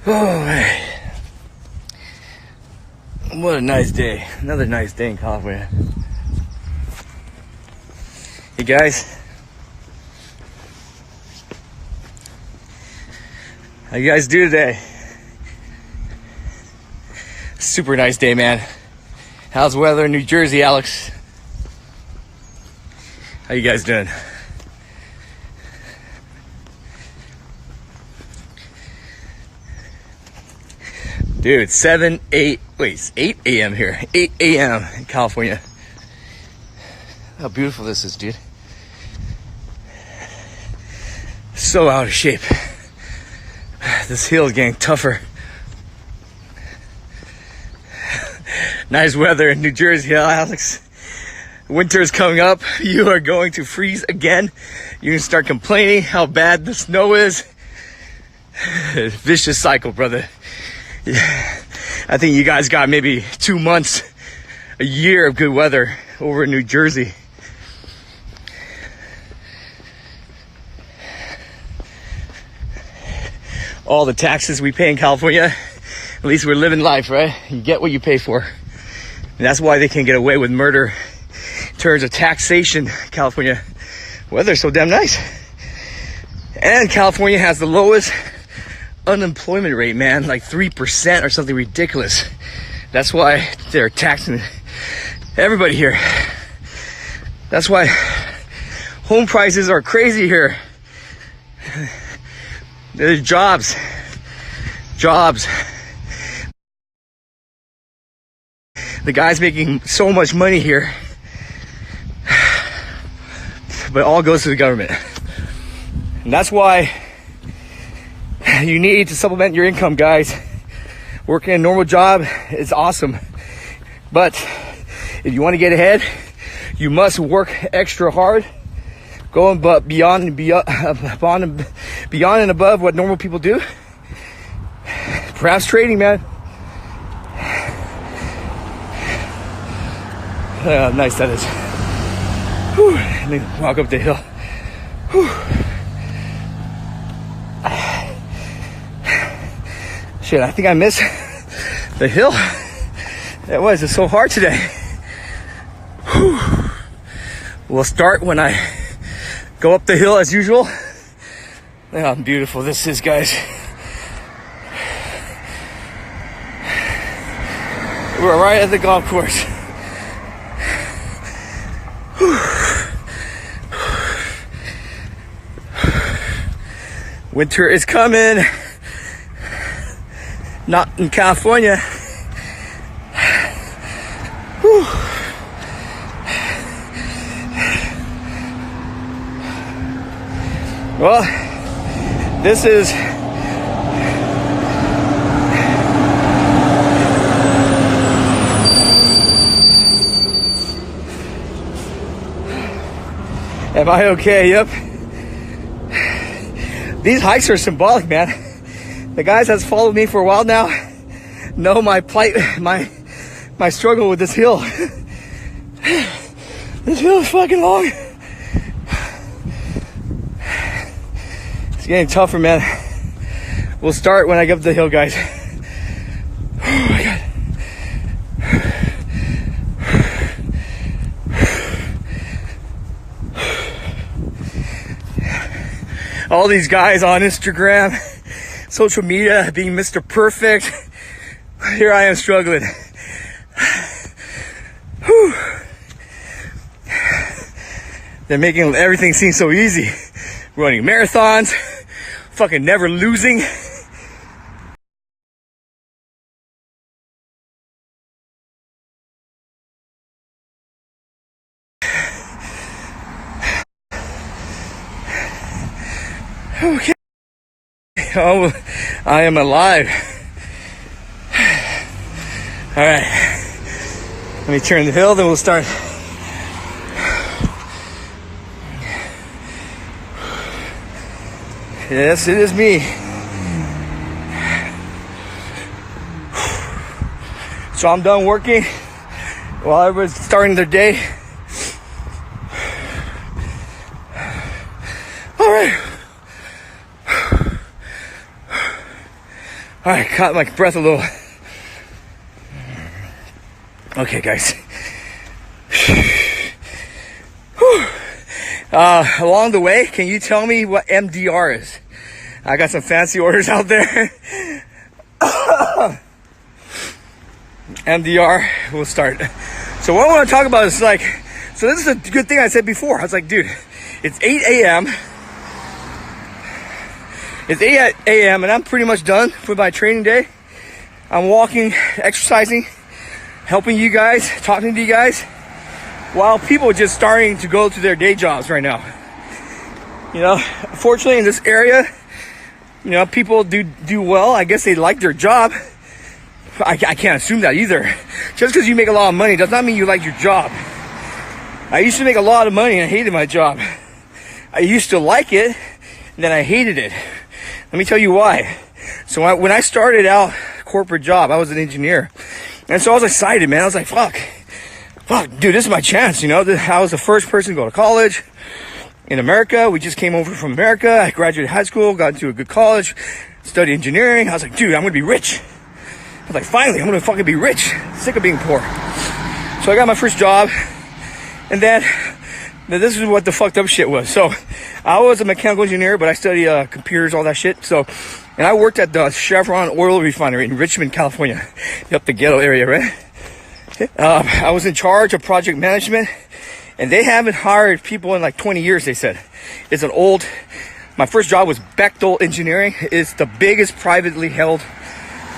Oh, man. What a nice day. Another nice day in California. Hey guys. How you guys do today? Super nice day, man. How's the weather in New Jersey, Alex? How you guys doing? Dude, it's 8 a.m. here. 8 a.m. in California. How beautiful this is, dude. So out of shape. This hill is getting tougher. Nice weather in New Jersey, Alex. Winter is coming up. You are going to freeze again. You can start complaining how bad the snow is. Vicious cycle, brother. Yeah. I think you guys got maybe 2 months, a year of good weather over in New Jersey. All the taxes we pay in California, at least we're living life, right? You get what you pay for. And that's why they can get away with murder in terms of taxation. California weather's so damn nice. And California has the lowest unemployment rate, man, like 3% or something ridiculous. That's why they're taxing everybody here. That's why home prices are crazy here. There's jobs. The guy's making so much money here, but it all goes to the government. And that's why you need to supplement your income, guys. Working a normal job is awesome, but if you want to get ahead, you must work extra hard, going but beyond and above what normal people do. Perhaps trading, man. How nice that is. Whew. And then walk up the hill. Whew. Shit, I think I missed the hill. It's so hard today. Whew. We'll start when I go up the hill as usual. Look how beautiful this is, guys. We're right at the golf course. Whew. Winter is coming. Not in California. Whew. Well, this is am I okay? Yep. These hikes are symbolic, man. The guys that's followed me for a while now know my plight, my struggle with this hill. This hill is fucking long. It's getting tougher, man. We'll start when I get up the hill, guys. Oh my God. All these guys on Instagram, social media, being Mr. Perfect. Here I am struggling. Whew. They're making everything seem so easy. Running marathons, fucking never losing. Okay. Oh, I am alive. All right. Let me turn the hill, then we'll start. Yes, it is me. So I'm done working while everyone's starting their day. All right. All right, caught my breath a little. Okay, guys. Along the way, can you tell me what MDR is? I got some fancy orders out there. MDR, we'll start. So what I want to talk about is like, so this is a good thing I said before. I was like, dude, it's 8 a.m. It's 8 a.m. and I'm pretty much done with my training day. I'm walking, exercising, helping you guys, talking to you guys, while people are just starting to go to their day jobs right now. You know, fortunately in this area, you know, people do well. I guess they like their job. I can't assume that either. Just because you make a lot of money does not mean you like your job. I used to make a lot of money and I hated my job. I used to like it, and then I hated it. Let me tell you why. So when I started out corporate job, I was an engineer. And so I was excited, man. I was like, fuck, dude, this is my chance. You know, I was the first person to go to college in America. We just came over from America. I graduated high school, got into a good college, studied engineering. I was like, dude, I'm going to be rich. I was like, finally, I'm going to fucking be rich. Sick of being poor. So I got my first job. And then this is what the fucked up shit was. So I was a mechanical engineer, but I studied computers, all that shit. So, and I worked at the Chevron oil refinery in Richmond, California, up the ghetto area, right? I was in charge of project management, and they haven't hired people in like 20 years, they said. It's an old, my first job was Bechtel Engineering. It's the biggest privately held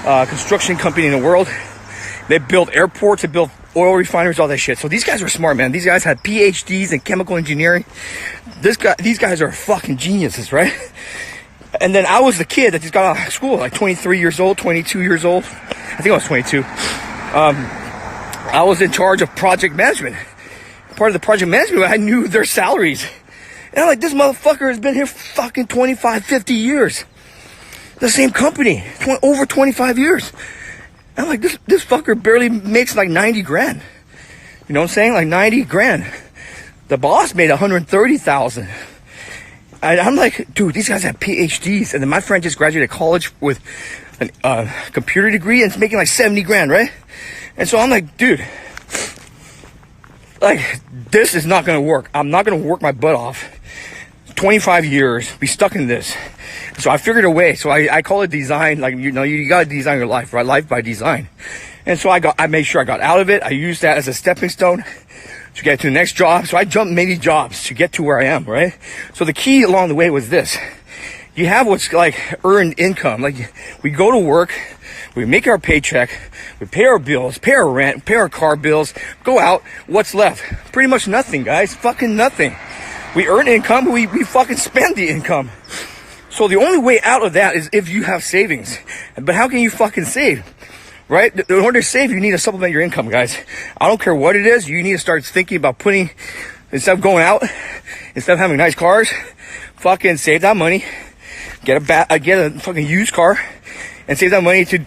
construction company in the world. They built airports, they built oil refineries, all that shit. So these guys were smart, man. These guys had PhDs in chemical engineering. These guys are fucking geniuses, right? And then I was the kid that just got out of school, like 23 years old, 22 years old. I think I was 22. I was in charge of project management. Part of the project management, I knew their salaries. And I'm like, this motherfucker has been here fucking 25, 50 years. The same company, over 25 years. I'm like, this fucker barely makes like 90 grand. You know what I'm saying? Like 90 grand. The boss made 130,000. I'm like, dude, these guys have PhDs. And then my friend just graduated college with a computer degree and it's making like 70 grand, right? And so I'm like, dude, like, this is not going to work. I'm not going to work my butt off. 25 years, be stuck in this. So I figured a way. So I call it design. Like, you know, you got to design your life, right? Life by design. And so I made sure I got out of it. I used that as a stepping stone to get to the next job. So I jumped many jobs to get to where I am, right? So the key along the way was this. You have what's like earned income. Like, we go to work, we make our paycheck, we pay our bills, pay our rent, pay our car bills, go out. What's left? Pretty much nothing, guys. Fucking nothing. We earn income, we fucking spend the income. So the only way out of that is if you have savings. But how can you fucking save? Right? In order to save, you need to supplement your income, guys. I don't care what it is. You need to start thinking about putting, instead of going out, instead of having nice cars, fucking save that money. Get a fucking used car and save that money to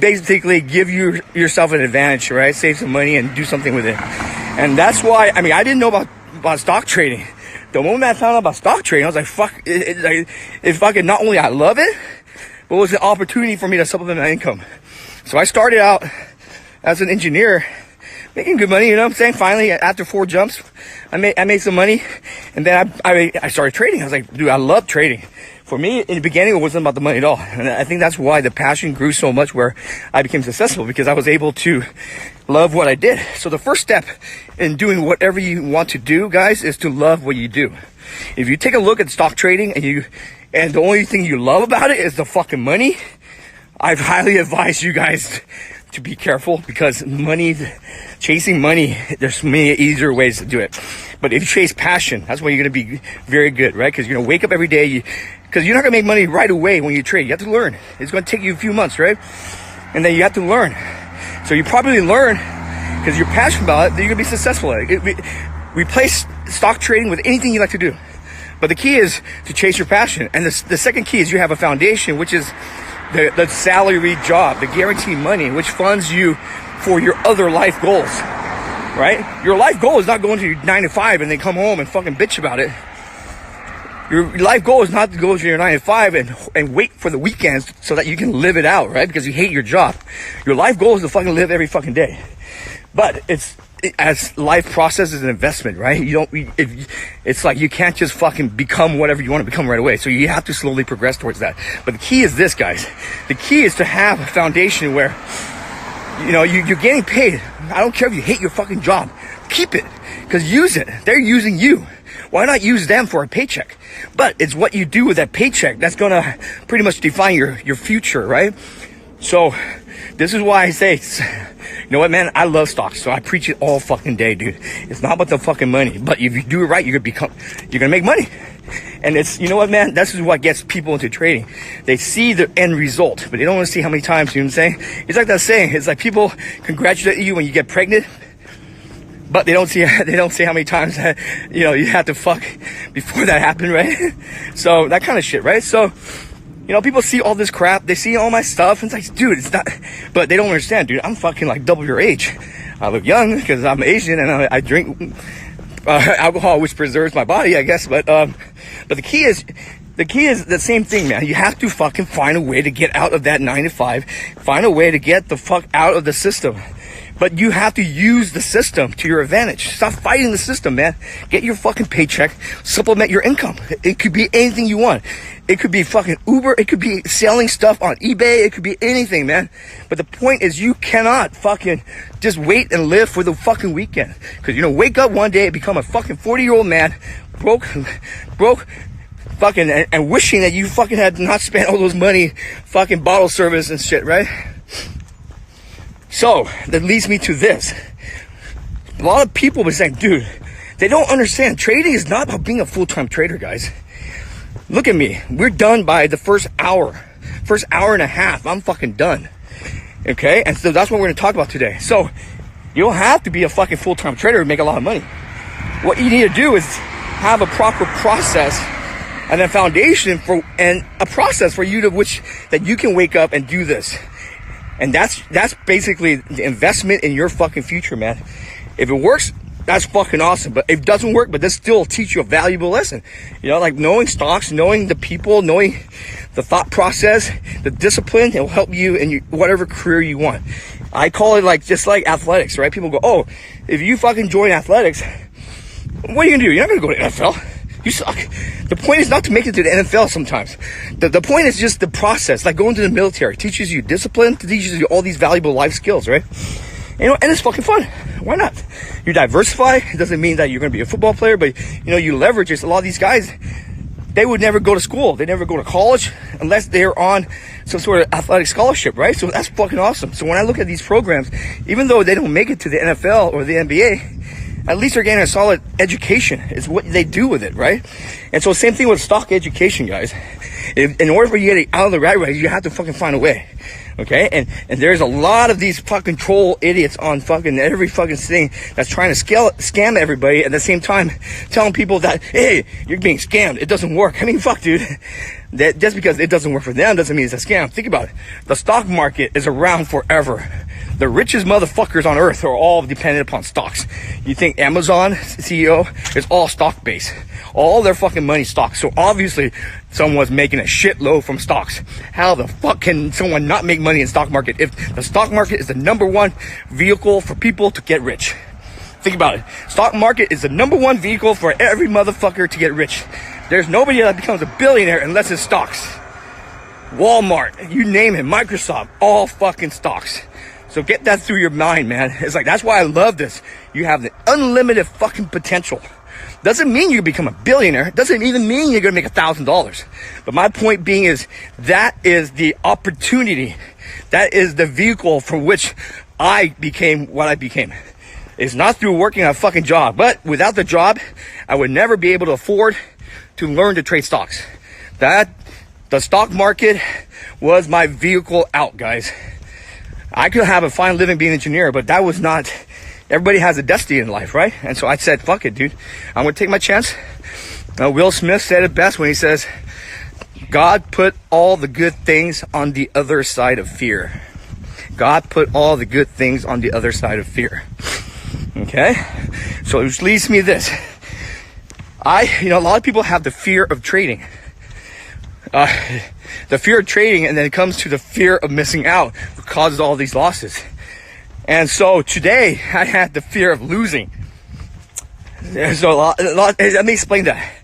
basically give yourself an advantage, right? Save some money and do something with it. And that's why, I mean, I didn't know about stock trading. The moment I found out about stock trading, I was like, fuck, it fucking, not only I love it, but it was an opportunity for me to supplement my income. So I started out as an engineer, making good money, you know what I'm saying? Finally, after 4 jumps, I made some money, and then I started trading. I was like, dude, I love trading. For me, in the beginning, it wasn't about the money at all. And I think that's why the passion grew so much where I became successful, because I was able to love what I did. So the first step in doing whatever you want to do, guys, is to love what you do. If you take a look at stock trading and the only thing you love about it is the fucking money, I'd highly advise you guys to be careful, because chasing money, there's many easier ways to do it. But if you chase passion, that's when you're going to be very good, right? Because you're going to wake up every day, because you're not going to make money right away when you trade. You have to learn. It's going to take you a few months, right? And then you have to learn. So you probably learn because you're passionate about it, that you're going to be successful at it. Replace stock trading with anything you like to do. But the key is to chase your passion. And the second key is you have a foundation, which is the salary job, the guaranteed money, which funds you for your other life goals, right? Your life goal is not going to 9 to 5 and then come home and fucking bitch about it. Your life goal is not to go to your 9 to 5 and wait for the weekends so that you can live it out, right? Because you hate your job. Your life goal is to fucking live every fucking day. But as life process is an investment, right? It's like you can't just fucking become whatever you want to become right away. So you have to slowly progress towards that. But the key is this, guys. The key is to have a foundation where, you know, you're getting paid. I don't care if you hate your fucking job. Keep it. Because use it. They're using you. Why not use them for a paycheck? But it's what you do with that paycheck that's going to pretty much define your future, right? So this is why I say, you know what, man? I love stocks, so I preach it all fucking day, dude. It's not about the fucking money, but if you do it right, you're gonna make money. And it's, you know what, man? This is what gets people into trading. They see the end result, but they don't want to see how many times. You know what I'm saying? It's like that saying. It's like people congratulate you when you get pregnant, but they don't see how many times you know you had to fuck before that happened, right? So that kind of shit, right? So, you know, people see all this crap. They see all my stuff. And it's like, dude, it's not. But they don't understand, dude. I'm fucking like double your age. I look young because I'm Asian and I drink alcohol, which preserves my body, I guess. But the key is the same thing, man. You have to fucking find a way to get out of that 9 to 5. Find a way to get the fuck out of the system. But you have to use the system to your advantage. Stop fighting the system, man. Get your fucking paycheck. Supplement your income. It could be anything you want. It could be fucking Uber. It could be selling stuff on eBay. It could be anything, man. But the point is you cannot fucking just wait and live for the fucking weekend. Because, you know, wake up one day and become a fucking 40-year-old man, broke, fucking, and wishing that you fucking had not spent all those money, fucking bottle service and shit, right? So, that leads me to this. A lot of people were saying, dude, they don't understand. Trading is not about being a full-time trader, guys. Look at me. We're done by the first hour and a half. I'm fucking done. Okay? And so that's what we're going to talk about today. So, you don't have to be a fucking full-time trader to make a lot of money. What you need to do is have a proper process and a foundation and a process for you that you can wake up and do this. And that's basically the investment in your fucking future, man. If it works, that's fucking awesome. But if it doesn't work, but this still teach you a valuable lesson. You know, like knowing stocks, knowing the people, knowing the thought process, the discipline, it will help you in whatever career you want. I call it just like athletics, right? People go, oh, if you fucking join athletics, what are you gonna do? You're not gonna go to NFL. You suck. The point is not to make it to the NFL sometimes. The point is just the process, like going to the military. It teaches you discipline, teaches you all these valuable life skills, right? You know, and it's fucking fun. Why not? You diversify. It doesn't mean that you're going to be a football player, but, you know, you leverage it. A lot of these guys, they would never go to school. They never go to college unless they're on some sort of athletic scholarship, right? So that's fucking awesome. So when I look at these programs, even though they don't make it to the NFL or the NBA, at least they're getting a solid education. It's what they do with it, right? And so same thing with stock education, guys. In order for you to get out of the rat race, you have to fucking find a way. Okay? And there's a lot of these fucking troll idiots on fucking every fucking thing that's trying to scam everybody at the same time telling people that, hey, you're being scammed. It doesn't work. I mean, fuck, dude. That just because it doesn't work for them doesn't mean it's a scam. Think about it. The stock market is around forever. The richest motherfuckers on earth are all dependent upon stocks. You think Amazon CEO is all stock based. All their fucking money stocks. So obviously someone's making a shitload from stocks. How the fuck can someone not make money in stock market if the stock market is the number one vehicle for people to get rich? Think about it. Stock market is the number one vehicle for every motherfucker to get rich. There's nobody that becomes a billionaire unless it's stocks. Walmart, you name it, Microsoft, all fucking stocks. So get that through your mind, man. It's like, that's why I love this. You have the unlimited fucking potential. Doesn't mean you become a billionaire. Doesn't even mean you're going to make $1,000. But my point being is that is the opportunity. That is the vehicle for which I became what I became. It's not through working a fucking job. But without the job, I would never be able to afford to learn to trade stocks. The stock market was my vehicle out, guys. I could have a fine living being an engineer, but that was not, everybody has a destiny in life, right? And so I said, fuck it, dude. I'm going to take my chance. Will Smith said it best when he says, God put all the good things on the other side of fear. God put all the good things on the other side of fear. Okay? So which leads me to this. a lot of people have the fear of trading. The fear of trading, and then it comes to the fear of missing out, which causes all these losses. And so today, I had the fear of losing. So let me explain that.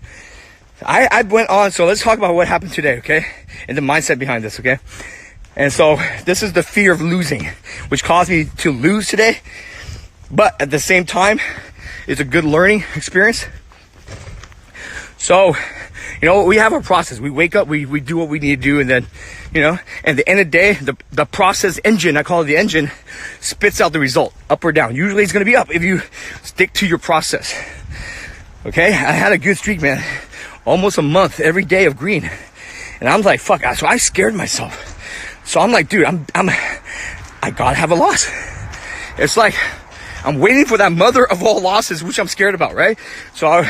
I went on, so let's talk about what happened today, okay? And the mindset behind this, okay? And so this is the fear of losing, which caused me to lose today. But at the same time, it's a good learning experience. So, we have our process. We wake up, we do what we need to do, and then, and at the end of the day, the process engine, I call it the engine, spits out the result, up or down. Usually it's going to be up if you stick to your process. Okay? I had a good streak, man. Almost a month, every day of green. And I'm like, fuck. So I scared myself. So I'm like, dude, I gotta have a loss. It's like, I'm waiting for that mother of all losses, which I'm scared about, right? So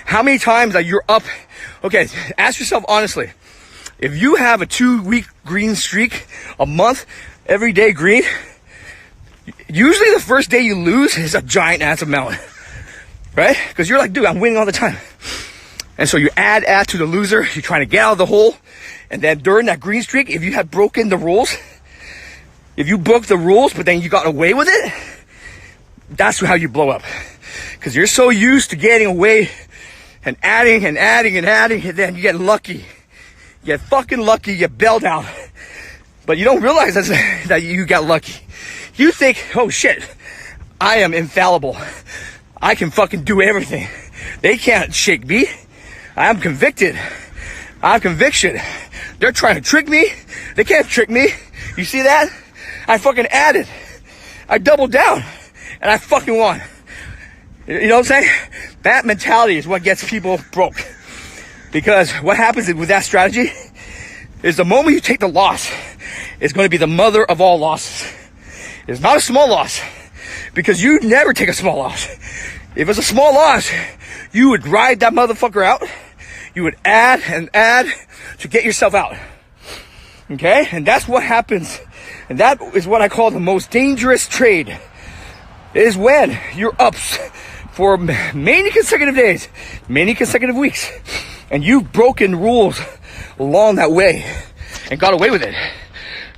how many times that you're up? Okay, ask yourself honestly, if you have a 2-week green streak, a month, every day green, usually the first day you lose is a giant ass amount, right? Because you're like, dude, I'm winning all the time. And so you add to the loser, you're trying to get out of the hole. And then during that green streak, if you have broken the rules, if you broke the rules, but then you got away with it, that's how you blow up. Because you're so used to getting away and adding, and then you get lucky. You get fucking lucky, you get bailed out. But you don't realize that you got lucky. You think, oh shit, I am infallible. I can fucking do everything. They can't shake me. I am convicted. I have conviction. They're trying to trick me. They can't trick me. You see that? I fucking added. I doubled down. And I fucking won. You know what I'm saying? That mentality is what gets people broke. Because what happens with that strategy is the moment you take the loss, it's going to be the mother of all losses. It's not a small loss. Because you never take a small loss. If it's a small loss, you would ride that motherfucker out. You would add and add to get yourself out. Okay? And that's what happens. And that is what I call the most dangerous trade. Is when you're up for many consecutive days, many consecutive weeks, and you've broken rules along that way and got away with it.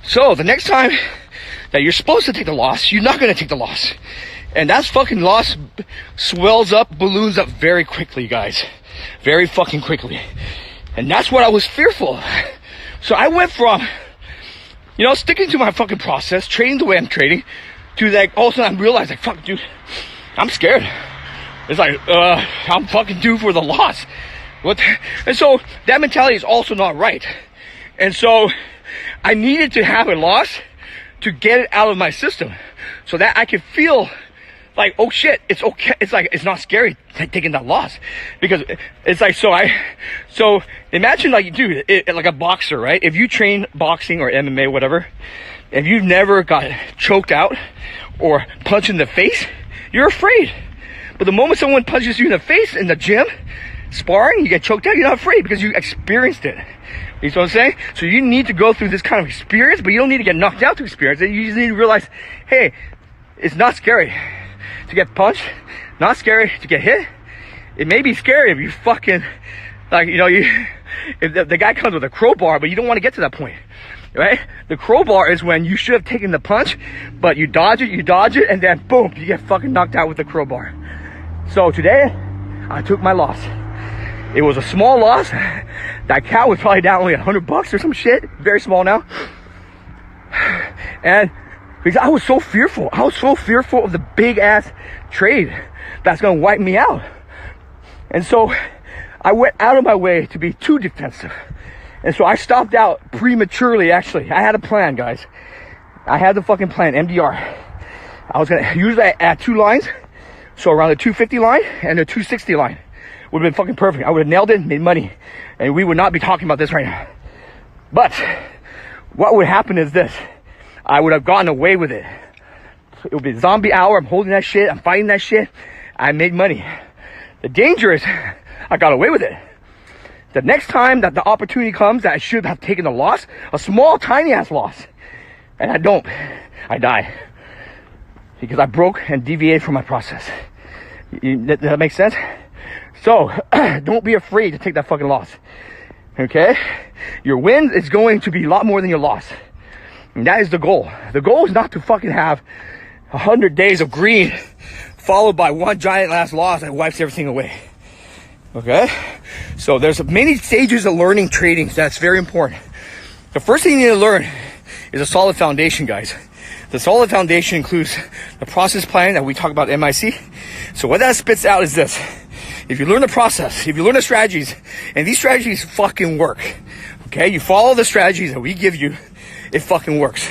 So the next time that you're supposed to take the loss, you're not going to take the loss. And that fucking loss swells up, balloons up very quickly, guys. Very fucking quickly. And that's what I was fearful of. So I went from, sticking to my fucking process, trading the way I'm trading, to like, all of a sudden I realized, like, fuck, dude, I'm scared. It's like, I'm fucking due for the loss. And so that mentality is also not right. And so I needed to have a loss to get it out of my system so that I could feel like, oh shit, it's okay. It's like, it's not scary taking that loss, because it's like, so imagine like, dude, like a boxer, right? If you train boxing or MMA, whatever, if you've never got choked out or punched in the face, you're afraid. But the moment someone punches you in the face in the gym, sparring, you get choked out, you're not afraid because you experienced it. You know what I'm saying? So you need to go through this kind of experience, but you don't need to get knocked out to experience it. You just need to realize, hey, it's not scary to get punched, not scary to get hit. It may be scary if you fucking, like, if the guy comes with a crowbar, but you don't want to get to that point. Right? The crowbar is when you should have taken the punch, but you dodge it, and then boom, you get fucking knocked out with the crowbar. So today, I took my loss. It was a small loss. That cow was probably down only $100 or some shit. Very small now. And because I was so fearful. I was so fearful of the big ass trade that's gonna wipe me out. And so I went out of my way to be too defensive. And so I stopped out prematurely, actually. I had a plan, guys. I had the fucking plan, MDR. I was gonna, usually I add 2 lines. So around the 250 line and the 260 line would have been fucking perfect. I would have nailed it, made money. And we would not be talking about this right now. But what would happen is this. I would have gotten away with it. It would be zombie hour. I'm holding that shit. I'm fighting that shit. I made money. The danger is I got away with it. The next time that the opportunity comes that I should have taken a loss, a small, tiny ass loss, and I don't, I die. Because I broke and deviated from my process. Does that make sense? So don't be afraid to take that fucking loss. Okay? Your win is going to be a lot more than your loss. And that is the goal. The goal is not to fucking have 100 days of green followed by one giant last loss that wipes everything away. Okay? So there's many stages of learning trading. That's very important. The first thing you need to learn is a solid foundation, guys. The solid foundation includes the process plan that we talk about at MIC. So what that spits out is this. If you learn the process, if you learn the strategies, and these strategies fucking work, okay? You follow the strategies that we give you, it fucking works.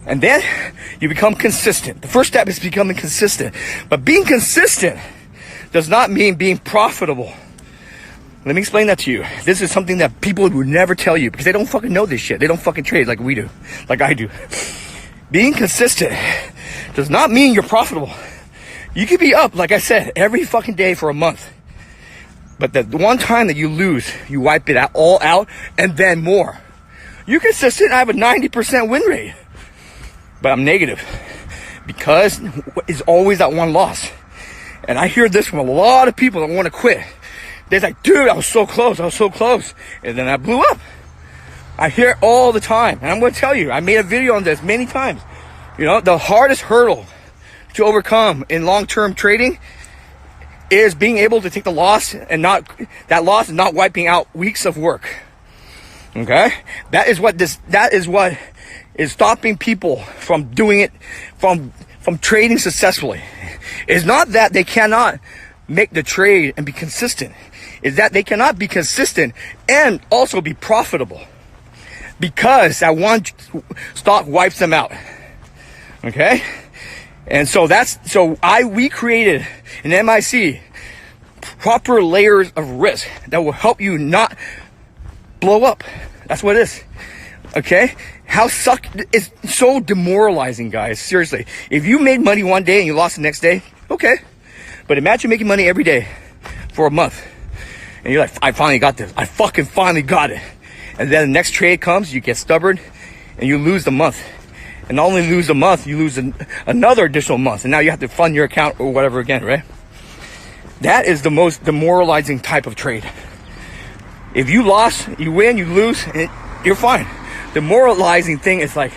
And then you become consistent. The first step is becoming consistent. But being consistent does not mean being profitable. Let me explain that to you. This is something that people would never tell you because they don't fucking know this shit. They don't fucking trade like we do, like I do. Being consistent does not mean you're profitable. You could be up, like I said, every fucking day for a month. But the one time that you lose, you wipe it all out and then more. You're consistent. I have a 90% win rate. But I'm negative because it's always that one loss. And I hear this from a lot of people that want to quit. They're like, dude, I was so close. And then I blew up. I hear it all the time. And I'm going to tell you, I made a video on this many times. You know, the hardest hurdle to overcome in long-term trading is being able to take the loss and not wiping out weeks of work. Okay? That is what is stopping people from doing it, from trading successfully. It's not that they cannot make the trade and be consistent. It's that they cannot be consistent and also be profitable. Because that one stock wipes them out. Okay? And so we created in MIC proper layers of risk that will help you not blow up. That's what it is. Okay? It's so demoralizing, guys. Seriously. If you made money one day and you lost the next day, okay. But imagine making money every day for a month. And you're like, I finally got this. I fucking finally got it. And then the next trade comes, you get stubborn, and you lose the month. And not only lose the month, you lose another additional month. And now you have to fund your account or whatever again, right? That is the most demoralizing type of trade. If you lost, you win, you lose, and you're fine. The demoralizing thing is like,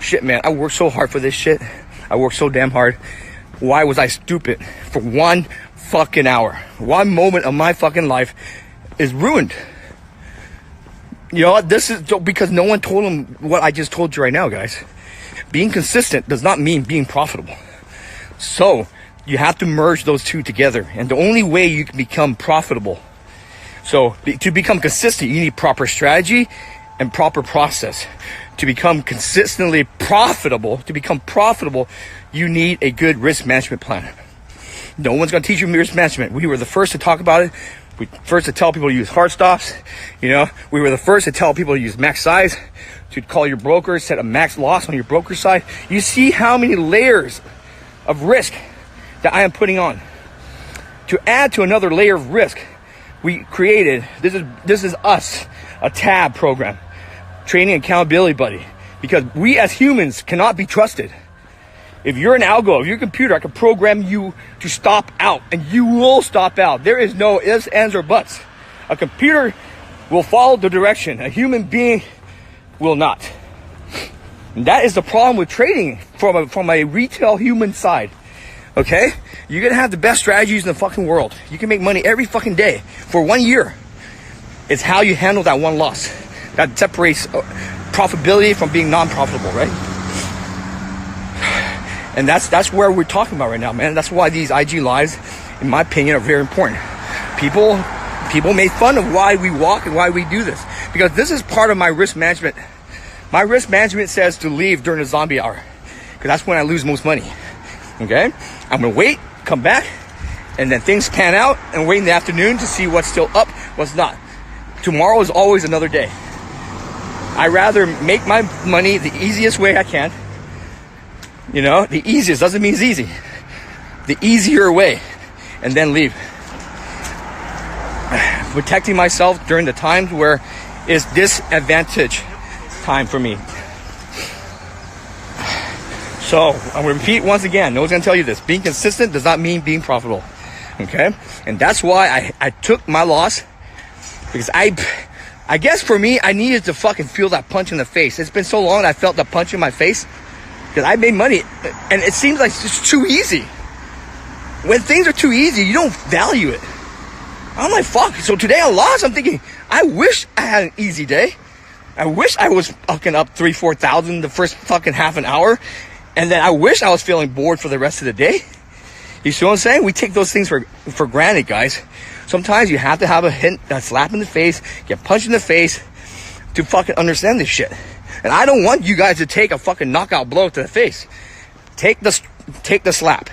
shit, man, I worked so hard for this shit. I worked so damn hard. Why was I stupid for one fucking hour? One moment of my fucking life is ruined. You know, this is because no one told them what I just told you right now, guys. Being consistent does not mean being profitable. So you have to merge those two together. And the only way you can become profitable, so to become consistent, you need proper strategy and proper process. To become consistently profitable, you need a good risk management plan. No one's going to teach you risk management. We were the first to talk about it. We first to tell people to use hard stops. You know, we were the first to tell people to use max size, to call your broker, set a max loss on your broker side. You see how many layers of risk that I am putting on. To add to another layer of risk, we created, this is us, a tab program, training accountability buddy, because we as humans cannot be trusted. If you're an algo, if you're a computer, I can program you to stop out, and you will stop out. There is no ifs, ands, or buts. A computer will follow the direction. A human being will not. And that is the problem with trading from a retail human side. Okay? You're going to have the best strategies in the fucking world. You can make money every fucking day for 1 year. It's how you handle that one loss. That separates profitability from being non-profitable, right? And that's where we're talking about right now, man. That's why these IG lives, in my opinion, are very important. People made fun of why we walk and why we do this. Because this is part of my risk management. My risk management says to leave during the zombie hour. Because that's when I lose most money. Okay? I'm going to wait, come back, and then things pan out, and wait in the afternoon to see what's still up, what's not. Tomorrow is always another day. I rather make my money the easiest way I can. You know, the easiest doesn't mean it's easy. The easier way, and then leave. Protecting myself during the times where it's disadvantage time for me. So, I'm going to repeat once again. No one's going to tell you this. Being consistent does not mean being profitable. Okay? And that's why I took my loss, because I guess for me, I needed to fucking feel that punch in the face. It's been so long that I felt the punch in my face because I made money, and it seems like it's just too easy. When things are too easy, you don't value it. I'm like, fuck. So today I lost. I'm thinking, I wish I had an easy day. I wish I was fucking up 3,000-4,000 the first fucking half an hour. And then I wish I was feeling bored for the rest of the day. You see what I'm saying? We take those things for granted, guys. Sometimes you have to have a slap in the face, get punched in the face to fucking understand this shit. And I don't want you guys to take a fucking knockout blow to the face. Take the slap.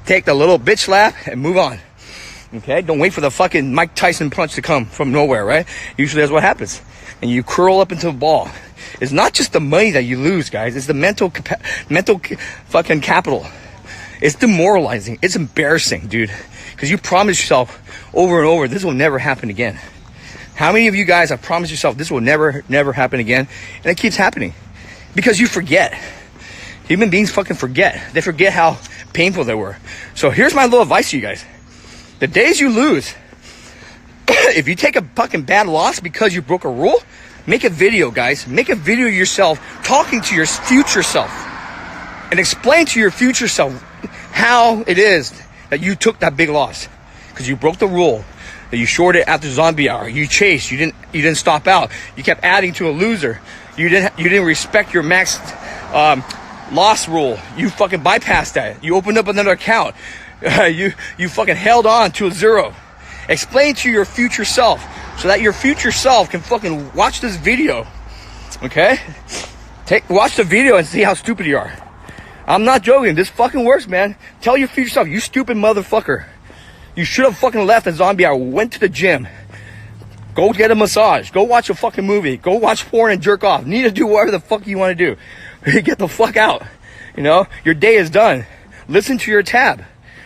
Take the little bitch slap and move on. Okay? Don't wait for the fucking Mike Tyson punch to come from nowhere, right? Usually that's what happens. And you curl up into a ball. It's not just the money that you lose, guys. It's the mental fucking capital. It's demoralizing. It's embarrassing, dude. Because you promise yourself over and over, this will never happen again. How many of you guys have promised yourself this will never happen again? And it keeps happening. Because you forget. Human beings fucking forget. They forget how painful they were. So here's my little advice to you guys. The days you lose, if you take a fucking bad loss because you broke a rule, make a video, guys. Make a video of yourself talking to your future self. And explain to your future self how it is that you took that big loss. Because you broke the rule. That you shorted after zombie hour. You chased. You didn't stop out. You kept adding to a loser. You didn't respect your max loss rule. You fucking bypassed that. You opened up another account. You fucking held on to a zero. Explain to your future self so that your future self can fucking watch this video. Okay? Watch the video and see how stupid you are. I'm not joking. This fucking works, man. Tell your future self, you stupid motherfucker. You should have fucking left at zombie hour, went to the gym. Go get a massage. Go watch a fucking movie. Go watch porn and jerk off. Need to do whatever the fuck you want to do. Get the fuck out. You know, your day is done. Listen to your tab.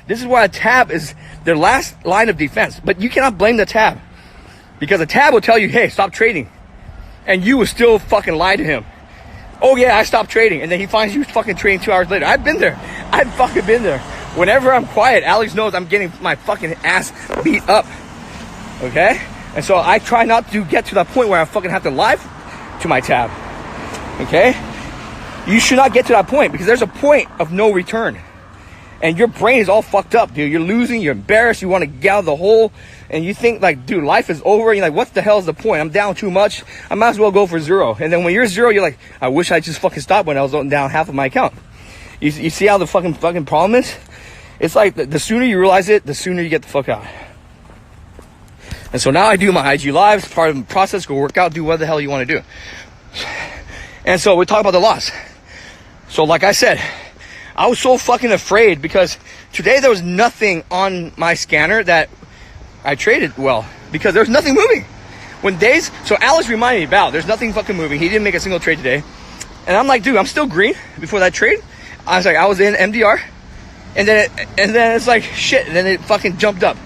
This is why a tab is their last line of defense. But you cannot blame the tab. Because the tab will tell you, hey, stop trading. And you will still fucking lie to him. Oh yeah, I stopped trading. And then he finds you fucking trading 2 hours later. I've been there. I've fucking been there. Whenever I'm quiet, Alex knows I'm getting my fucking ass beat up. Okay? And so I try not to get to that point where I fucking have to lie to my tab. Okay? You should not get to that point because there's a point of no return. And your brain is all fucked up, dude. You're losing, you're embarrassed, you want to get out of the hole. And you think like, dude, life is over. You're like, what the hell is the point? I'm down too much. I might as well go for zero. And then when you're zero, you're like, I wish I just fucking stopped when I was down half of my account. You see how the fucking problem is? It's like the sooner you realize it, the sooner you get the fuck out. And so now I do my IG lives, part of the process, go work out, do what the hell you want to do. And so we talk about the loss. So like I said, I was so fucking afraid because today there was nothing on my scanner that I traded well because there's nothing moving. So Alex reminded me about, there's nothing fucking moving. He didn't make a single trade today. And I'm like, dude, I'm still green before that trade. I was in MDR. And then it's like shit. And then it fucking jumped up.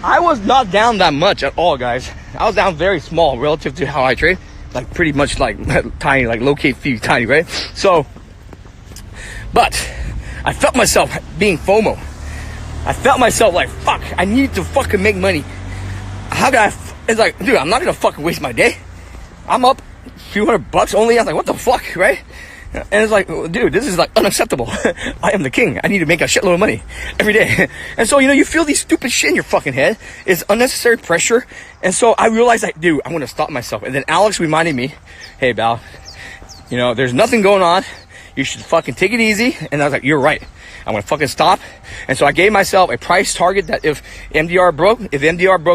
I was not down that much at all, guys. I was down very small relative to how I trade. Like pretty much like tiny, like locate fee tiny, right? So, but I felt myself being FOMO. I felt myself like, fuck, I need to fucking make money. How can it's like, dude, I'm not gonna fucking waste my day. I'm up a few $100 only. I was like, what the fuck, right? And it's like, dude, this is like unacceptable. I am the king. I need to make a shitload of money every day. And so, you feel these stupid shit in your fucking head. It's unnecessary pressure. And so I realized like, dude, I'm going to stop myself. And then Alex reminded me, hey, Val, there's nothing going on. You should fucking take it easy. And I was like, you're right. I'm going to fucking stop. And so I gave myself a price target that if MDR broke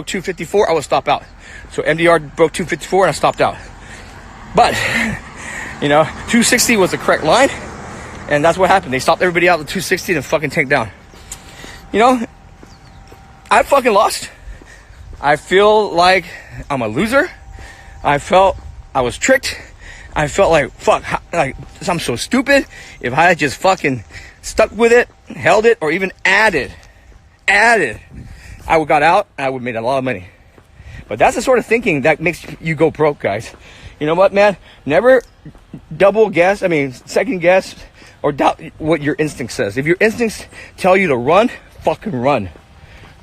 254, I would stop out. So MDR broke 254 and I stopped out. But 260 was the correct line, and that's what happened. They stopped everybody out at 260 and fucking tanked down. I fucking lost. I feel like I'm a loser. I felt I was tricked. I felt like, fuck, like I'm so stupid. If I had just fucking stuck with it, held it, or even added, I would got out and I would have made a lot of money. But that's the sort of thinking that makes you go broke, guys. You know what, man? Never second guess or doubt what your instinct says. If your instincts tell you to run, fucking run.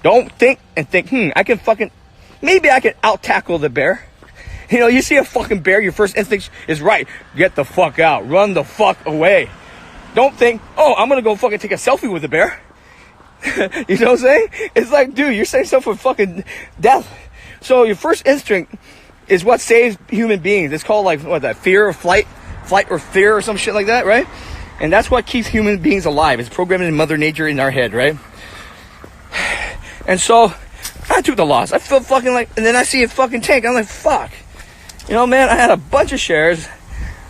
Don't think and think, maybe I can out-tackle the bear. You know, you see a fucking bear, your first instinct is right. Get the fuck out. Run the fuck away. Don't think, oh, I'm gonna go fucking take a selfie with the bear. You know what I'm saying? It's like, dude, you're setting yourself for fucking death. So your first instinct is what saves human beings. It's called like, what, that fear or flight or fear or some shit like that, right? And that's what keeps human beings alive. It's programmed in Mother Nature in our head, right? And so I took the loss. I feel fucking like, and then I see a fucking tank. I'm like, fuck. You know, man, I had a bunch of shares.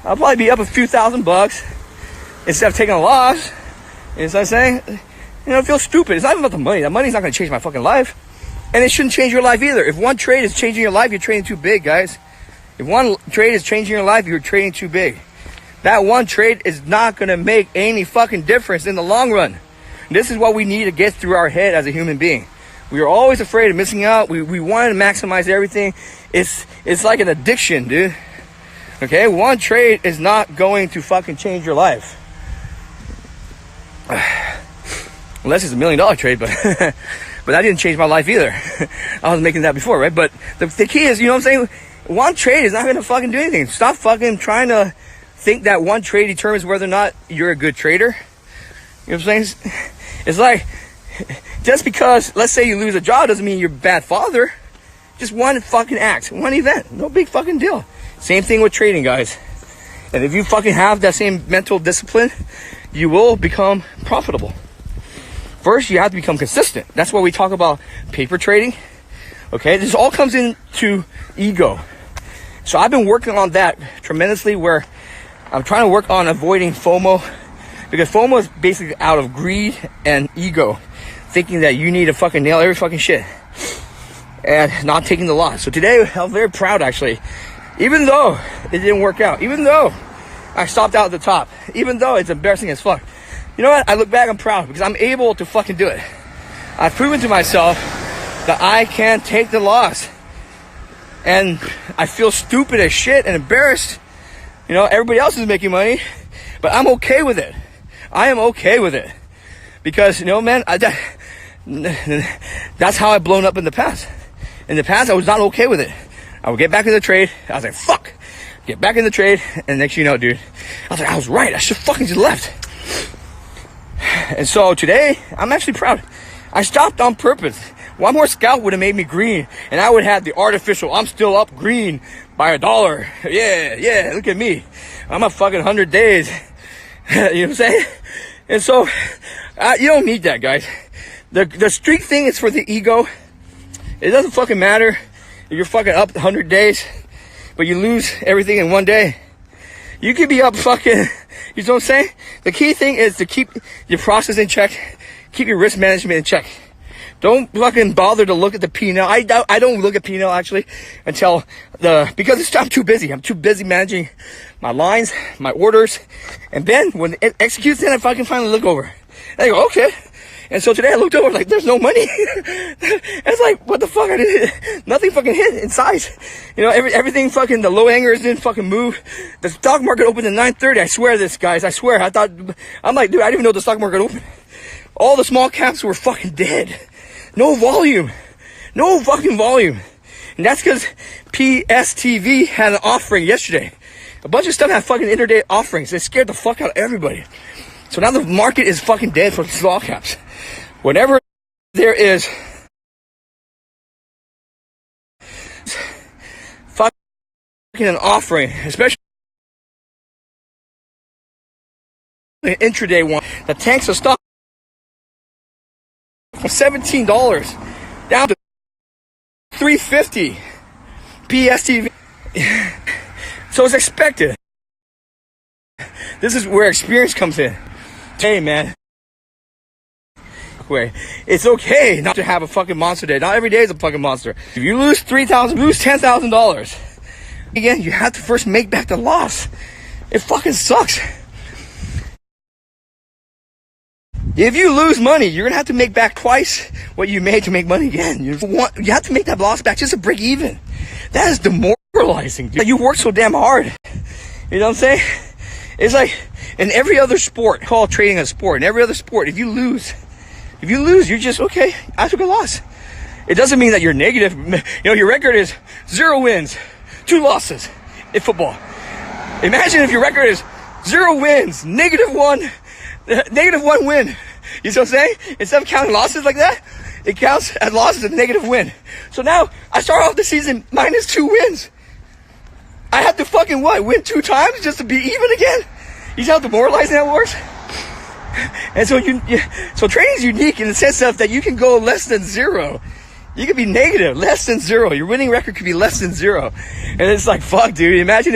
I'll probably be up a few $1,000 instead of taking a loss. You know what I'm saying? You know, it feels stupid. It's not even about the money. That money's not going to change my fucking life. And it shouldn't change your life either. If one trade is changing your life, you're trading too big, guys. If one trade is changing your life, you're trading too big. That one trade is not going to make any fucking difference in the long run. This is what we need to get through our head as a human being. We are always afraid of missing out. We want to maximize everything. It's like an addiction, dude. Okay? One trade is not going to fucking change your life. Unless it's $1 million trade, but but that didn't change my life either. I was making that before, right? But the key is, you know what I'm saying? One trade is not going to fucking do anything. Stop fucking trying to think that one trade determines whether or not you're a good trader. You know what I'm saying? It's like, just because, let's say you lose a job doesn't mean you're a bad father. Just one fucking act, one event. No big fucking deal. Same thing with trading, guys. And if you fucking have that same mental discipline, you will become profitable. First, you have to become consistent. That's why we talk about paper trading. Okay, this all comes into ego. So I've been working on that tremendously, where I'm trying to work on avoiding FOMO, because FOMO is basically out of greed and ego, thinking that you need to fucking nail every fucking shit and not taking the loss. So today, I'm very proud, actually. Even though it didn't work out, even though I stopped out at the top, even though it's embarrassing as fuck, you know what? I look back, I'm proud, because I'm able to fucking do it. I've proven to myself that I can take the loss. And I feel stupid as shit and embarrassed. You know, everybody else is making money, but I'm okay with it. I am okay with it. Because, you know, man, that's how I've blown up in the past. In the past, I was not okay with it. I would get back in the trade. I was like, fuck. Get back in the trade. And next thing you know, dude, I was like, I was right. I should fucking just left. And so today, I'm actually proud. I stopped on purpose. One more scalp would have made me green, and I would have the artificial, I'm still up green by $1. Yeah, look at me. I'm a fucking 100 days. You know what I'm saying? And so, you don't need that, guys. The streak thing is for the ego. It doesn't fucking matter if you're fucking up 100 days, but you lose everything in one day. You could be up fucking, you know what I'm saying? The key thing is to keep your process in check, keep your risk management in check. Don't fucking bother to look at the P&L. I don't look at P&L actually until because I'm too busy. I'm too busy managing my lines, my orders. And then when it executes, then I fucking finally look over. And I go, okay. And so today I looked over, like, there's no money. It's like, what the fuck? Nothing fucking hit in size. You know, everything fucking, the low hangers didn't fucking move. The stock market opened at 9:30. I swear this, guys. I swear. I'm like, dude, I didn't even know the stock market opened. All the small caps were fucking dead. No volume. No fucking volume. And that's because PSTV had an offering yesterday. A bunch of stuff had fucking intraday offerings. They scared the fuck out of everybody. So now the market is fucking dead for small caps. Whenever there is fucking an offering, especially an intraday one, that tanks the stock from $17 down to $3.50 PSTV. So it's expected. This is where experience comes in. Hey, man. It's okay not to have a fucking monster day. Not every day is a fucking monster. If you lose lose $10,000. Again, you have to first make back the loss. It fucking sucks. If you lose money, you're going to have to make back twice what you made to make money again. You have to make that loss back just to break even. That is demoralizing. You work so damn hard. You know what I'm saying? It's like in every other sport, call trading a sport. In every other sport, if you lose, If you lose, you're just, okay, I took a loss. It doesn't mean that you're negative. You know, your record is 0 wins, 2 losses in football. Imagine if your record is 0 wins, -1 win. You see what I'm saying? Instead of counting losses like that, it counts as losses as a negative win. So now I start off the season -2 wins. I have to fucking what? Win 2 times just to be even again? You see how demoralizing that works? And so so training is unique in the sense of that you can go less than 0. You could be negative, less than 0. Your winning record could be less than 0. And it's like, fuck, dude. Imagine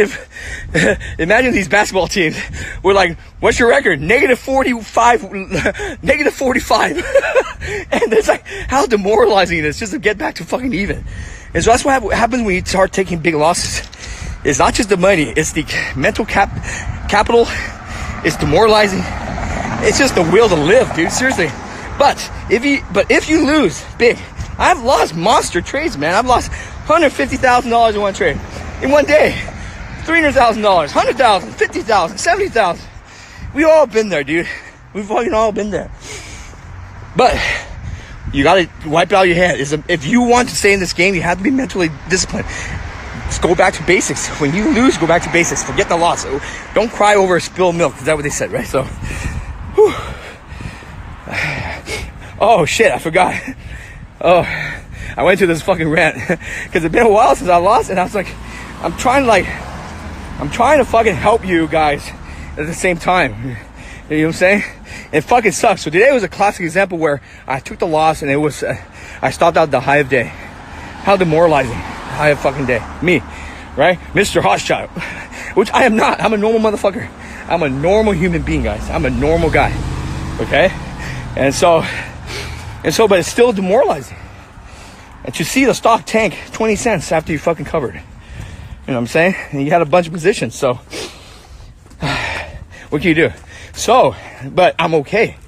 these basketball teams were like, what's your record? -45, -45. And it's like, how demoralizing it is just to get back to fucking even. And so that's what happens when you start taking big losses. It's not just the money, it's the mental capital. It's demoralizing. It's just the will to live, dude. Seriously. But if you lose big, I've lost monster trades, man. I've lost $150,000 in one trade. In one day. $300,000, $100,000, $50,000, $70,000. We've all been there, dude. We've fucking all been there. But you gotta wipe out your head. If you want to stay in this game, you have to be mentally disciplined. Just go back to basics. When you lose, go back to basics. Forget the loss. Don't cry over spilled milk. Is that what they said, right? So, whew. Oh shit, I forgot. Oh, I went to this fucking rant because it's been a while since I lost, and I was like, I'm trying to fucking help you guys at the same time. You know what I'm saying? It fucking sucks. So today was a classic example where I took the loss, and it was I stopped out the high of day. How demoralizing. High of fucking day. Me, right? Mr. Hotshot, which I am not. I'm a normal motherfucker. I'm a normal human being, guys. I'm a normal guy. Okay? And so, but it's still demoralizing. And to see the stock tank 20 cents after you fucking covered. You know what I'm saying? And you had a bunch of positions. So, what can you do? So, but I'm okay.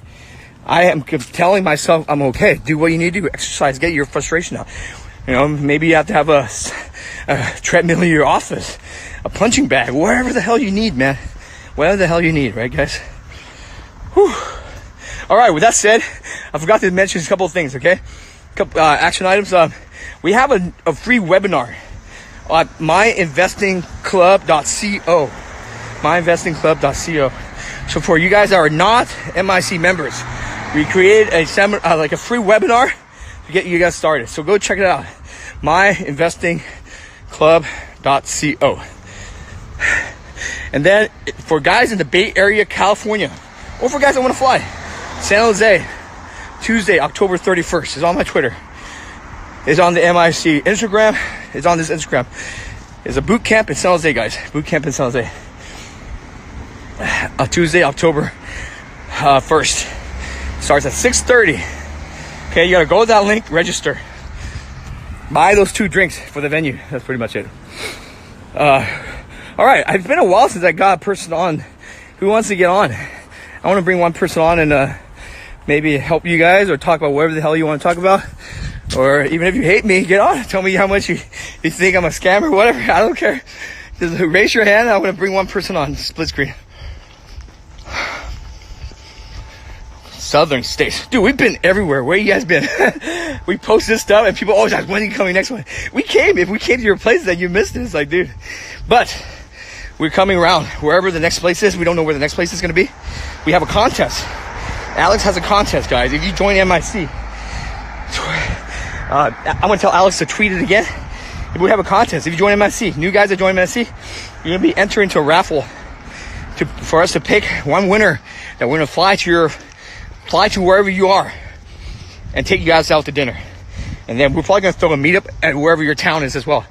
I am telling myself I'm okay. Do what you need to do. Exercise. Get your frustration out. You know, maybe you have to have a treadmill in your office. A punching bag. Wherever the hell you need, man. Whatever the hell you need, right, guys? Whew. All right, with that said, I forgot to mention a couple of things, okay? Couple action items. We have a free webinar at myinvestingclub.co. Myinvestingclub.co. So for you guys that are not MIC members, we created a like a free webinar to get you guys started. So go check it out. myinvestingclub.co. And then for guys in the Bay Area, California, or for guys that want to fly, San Jose, Tuesday, October 31st is on my Twitter. It's on the MIC Instagram. It's on this Instagram. It's a boot camp in San Jose, guys. Boot camp in San Jose. Tuesday, October 1st. Starts at 6:30. Okay, you gotta go to that link, register. Buy those 2 drinks for the venue. That's pretty much it. All right, it's been a while since I got a person on. Who wants to get on? I want to bring one person on and maybe help you guys or talk about whatever the hell you want to talk about. Or even if you hate me, get on. Tell me how much you think I'm a scammer, whatever. I don't care. Just raise your hand. I'm going to bring one person on split screen. Southern states. Dude, we've been everywhere. Where you guys been? We post this stuff and people always ask, when are you coming next one? If we came to your place, then you missed it. It's like, dude. But we're coming around wherever the next place is. We don't know where the next place is going to be. We have a contest. Alex has a contest, guys. If you join MIC, I'm going to tell Alex to tweet it again. We have a contest. If you join MIC, new guys that join MIC, you're going to be entering into a raffle for us to pick one winner that we're going to fly to wherever you are and take you guys out to dinner. And then we're probably going to throw a meetup at wherever your town is as well.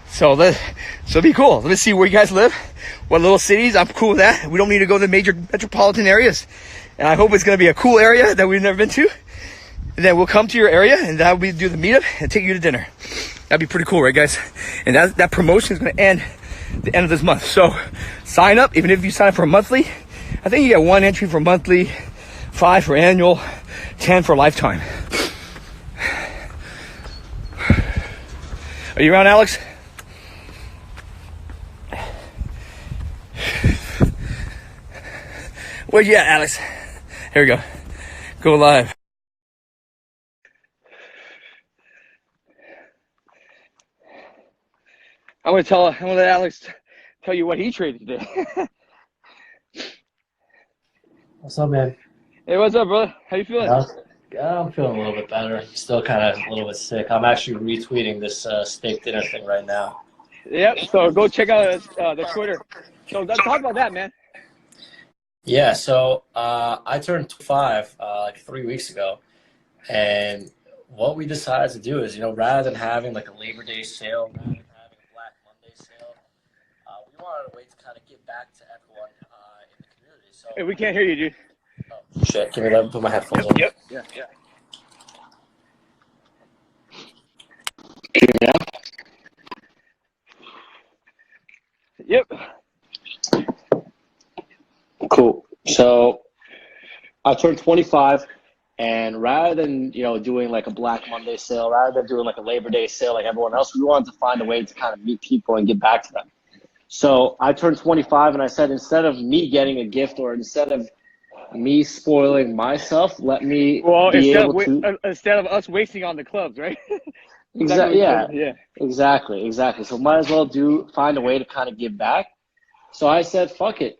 So it'll be cool. Let's see where you guys live, what little cities. I'm cool with that. We don't need to go to the major metropolitan areas. And I hope it's going to be a cool area that we've never been to. And then we'll come to your area and that'll be do the meetup and take you to dinner. That'd be pretty cool, right, guys? And that promotion is going to end the end of this month. So sign up. Even if you sign up for a monthly, I think you get 1 entry for monthly, 5 for annual, 10 for lifetime. Are you around, Alex? Where you at, Alex? Here we go. Go live. I'm gonna let Alex tell you what he traded today. What's up, man? Hey, what's up, brother? How you feeling? I'm feeling a little bit better. Still kind of a little bit sick. I'm actually retweeting this steak dinner thing right now. Yep. So go check out the Twitter. So talk about that, man. Yeah, so I turned 25 like 3 weeks ago, and what we decided to do is, rather than having like a Labor Day sale, rather than having a Black Monday sale, we wanted a way to kind of give back to everyone in the community. So, Hey, we can't hear you, dude. oh shit, give me that. Put my headphones Yep. on. Yep. Yeah. Yeah. Yep. Cool. So I turned 25, and rather than doing like a Black Monday sale, rather than doing like a Labor Day sale like everyone else, we wanted to find a way to kind of meet people and give back to them. So I turned 25, and I said, instead of me getting a gift or instead of me spoiling myself, let me Well, be able to. instead of us wasting on the clubs, right? Exactly. Yeah. Yeah. Exactly. So might as well find a way to kind of give back. So I said, fuck it.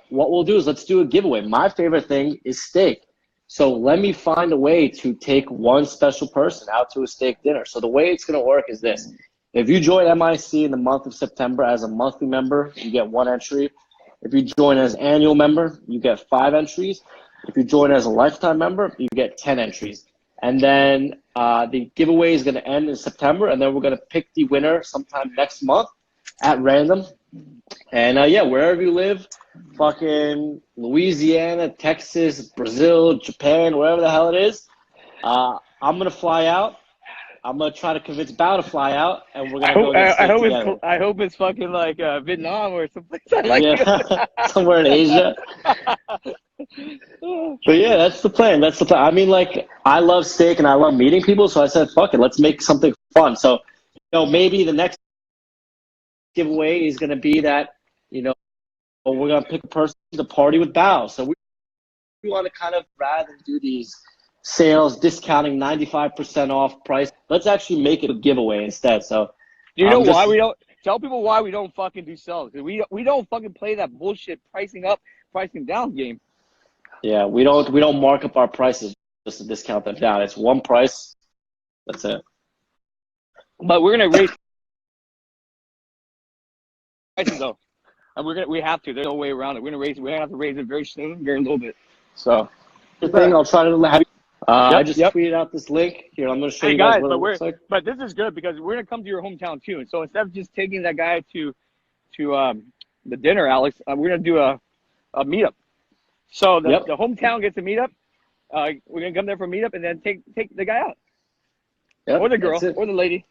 What we'll do is let's do a giveaway. My favorite thing is steak. So let me find a way to take one special person out to a steak dinner. So the way it's going to work is this. If you join MIC in the month of September as a monthly member, you get 1 entry. If you join as an annual member, you get 5 entries. If you join as a lifetime member, you get 10 entries. And then the giveaway is going to end in September, and then we're going to pick the winner sometime next month at random. And wherever you live, fucking Louisiana, Texas, Brazil, Japan, wherever the hell it is, I'm gonna fly out. I'm gonna try to convince Bao to fly out, and we're gonna go get steak together. I hope it's fucking like Vietnam or someplace I like. Yeah, somewhere in Asia. But yeah, that's the plan. I mean, like, I love steak and I love meeting people, so I said, fuck it, let's make something fun. So, maybe the next giveaway is gonna be that, we're going to pick a person to party with Bao. So we want to kind of, rather than do these sales, discounting 95% off price, let's actually make it a giveaway instead. So do you know why we don't? Tell people why we don't fucking do sales. We don't fucking play that bullshit pricing up, pricing down game. Yeah, we don't mark up our prices just to discount them down. It's one price. That's it. But we're going to raise prices though. And we have to. There's no way around it. We're gonna have to raise it very soon, very little bit. So the thing, I'll try to have you. I just Yep. tweeted out this link. Here, I'm gonna show you guys what it looks like. But this is good because we're gonna come to your hometown too. And so instead of just taking that guy to the dinner, Alex, we're gonna do a meetup. So the hometown gets a meetup. We're gonna come there for a meetup and then take the guy out. Yep, or the girl or the lady.